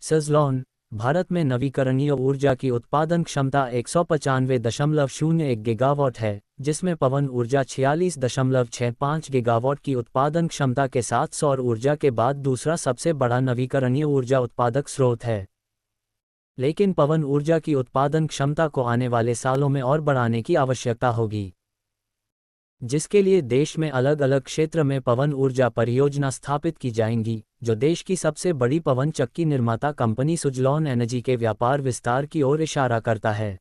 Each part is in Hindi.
सज़लोन, भारत में नवीकरणीय ऊर्जा की उत्पादन क्षमता 195.01 गीगावाट है, जिसमें पवन ऊर्जा 46.65 गीगावाट की उत्पादन क्षमता के साथ सौर ऊर्जा के बाद दूसरा सबसे बड़ा नवीकरणीय ऊर्जा उत्पादक स्रोत है। लेकिन पवन ऊर्जा की उत्पादन क्षमता को आने वाले सालों में और बढ़ाने की आवश्यकता होगी, जिसके लिए देश में अलग अलग क्षेत्र में पवन ऊर्जा परियोजना स्थापित की जाएंगी, जो देश की सबसे बड़ी पवन चक्की निर्माता कंपनी सुज़लोन एनर्जी के व्यापार विस्तार की ओर इशारा करता है।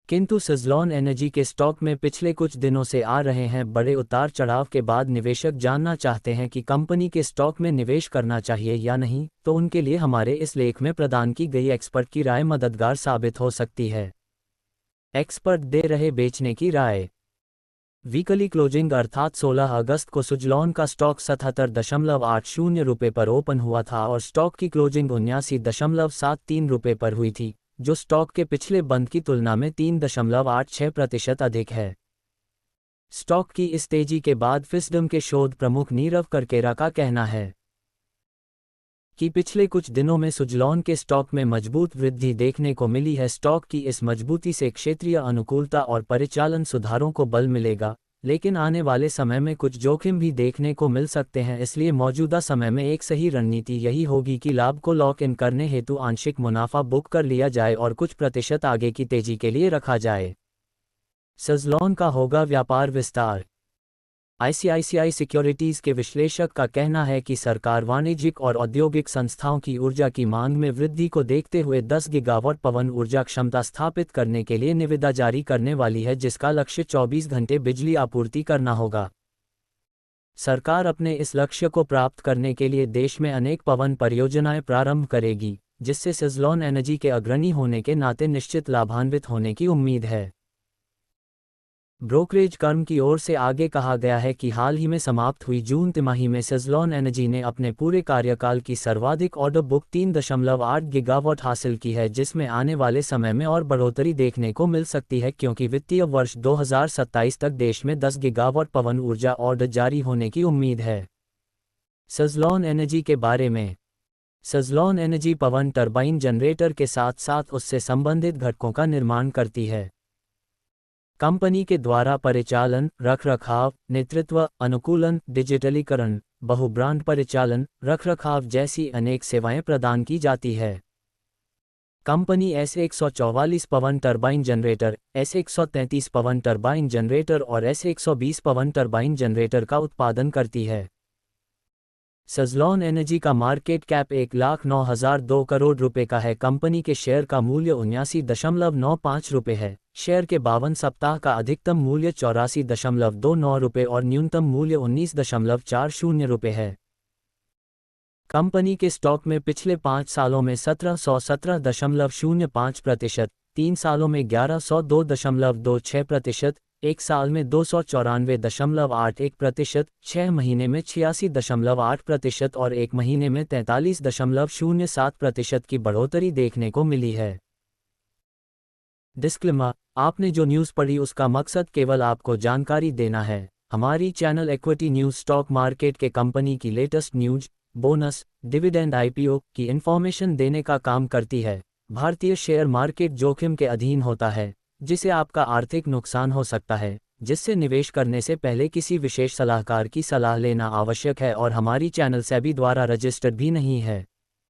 किंतु सुज़लोन एनर्जी के स्टॉक में पिछले कुछ दिनों से आ रहे हैं बड़े उतार चढ़ाव के बाद निवेशक जानना चाहते हैं कि कंपनी के स्टॉक में निवेश करना चाहिए या नहीं, तो उनके लिए हमारे इस लेख में प्रदान की गई एक्सपर्ट की राय मददगार साबित हो सकती है। एक्सपर्ट दे रहे बेचने की राय। वीकली क्लोजिंग अर्थात 16 अगस्त को सुज़लोन का स्टॉक 77.80 रुपये पर ओपन हुआ था और स्टॉक की क्लोजिंग 79.73 रुपये पर हुई थी, जो स्टॉक के पिछले बंद की तुलना में 3.86% अधिक है। स्टॉक की इस तेजी के बाद फिस्डम के शोध प्रमुख नीरव करकेरा का कहना है कि पिछले कुछ दिनों में सुज़लोन के स्टॉक में मजबूत वृद्धि देखने को मिली है। स्टॉक की इस मजबूती से क्षेत्रीय अनुकूलता और परिचालन सुधारों को बल मिलेगा, लेकिन आने वाले समय में कुछ जोखिम भी देखने को मिल सकते हैं। इसलिए मौजूदा समय में एक सही रणनीति यही होगी कि लाभ को लॉक इन करने हेतु आंशिक मुनाफा बुक कर लिया जाए और कुछ प्रतिशत आगे की तेजी के लिए रखा जाए। सुज़लोन का होगा व्यापार विस्तार। आईसीआईसीआई सिक्योरिटीज के विश्लेषक का कहना है कि सरकार वाणिज्यिक और औद्योगिक संस्थाओं की ऊर्जा की मांग में वृद्धि को देखते हुए 10 गीगावाट पवन ऊर्जा क्षमता स्थापित करने के लिए निविदा जारी करने वाली है, जिसका लक्ष्य 24 घंटे बिजली आपूर्ति करना होगा। सरकार अपने इस लक्ष्य को प्राप्त करने के लिए देश में अनेक पवन परियोजनाएं प्रारंभ करेगी, जिससे सुज़लोन एनर्जी के अग्रणी होने के नाते निश्चित लाभान्वित होने की उम्मीद है। ब्रोकरेज फर्म की ओर से आगे कहा गया है कि हाल ही में समाप्त हुई जून तिमाही में सुज़लोन एनर्जी ने अपने पूरे कार्यकाल की सर्वाधिक ऑर्डर बुक 3.8 गीगावाट हासिल की है, जिसमें आने वाले समय में और बढ़ोतरी देखने को मिल सकती है, क्योंकि वित्तीय वर्ष 2027 तक देश में 10 गीगावाट पवन ऊर्जा ऑर्डर जारी होने की उम्मीद है। सुज़लोन एनर्जी के बारे में। सुज़लोन एनर्जी पवन टरबाइन जनरेटर के साथ साथ उससे संबंधित घटकों का निर्माण करती है। कंपनी के द्वारा परिचालन, रखरखाव, नेतृत्व, अनुकूलन, डिजिटलीकरण, बहुब्रांड परिचालन, रखरखाव जैसी अनेक सेवाएं प्रदान की जाती है। कंपनी S144 पवन टरबाइन जनरेटर, S133 पवन टरबाइन जनरेटर और S120 पवन टरबाइन जनरेटर का उत्पादन करती है। सुज़लोन एनर्जी का मार्केट कैप 1,09,002 करोड़ रुपए का है। कंपनी के शेयर का मूल्य 79.95 रुपये है। शेयर के 52 सप्ताह का अधिकतम मूल्य 84.29 रुपये और न्यूनतम मूल्य 19.40 रुपये है। कंपनी के स्टॉक में पिछले 5 सालों में 1717.05%, 3 सालों में 1102.26%, 1 साल में 294.81%, 6 महीने में 86.8% और 1 महीने में 43.07% की बढ़ोतरी देखने को मिली है। डिस्क्लेमर: आपने जो न्यूज़ पढ़ी उसका मकसद केवल आपको जानकारी देना है। हमारी channel equity news stock market के कंपनी की latest news, bonus, dividend, IPO की इन्फॉर्मेशन देने का काम करती है। भारतीय शेयर मार्केट जोखिम के अधीन होता है, जिसे आपका आर्थिक नुकसान हो सकता है, जिससे निवेश करने से पहले किसी विशेष सलाहकार की सलाह लेना आवश्यक है और हमारी चैनल सेबी द्वारा रजिस्टर्ड भी नहीं है।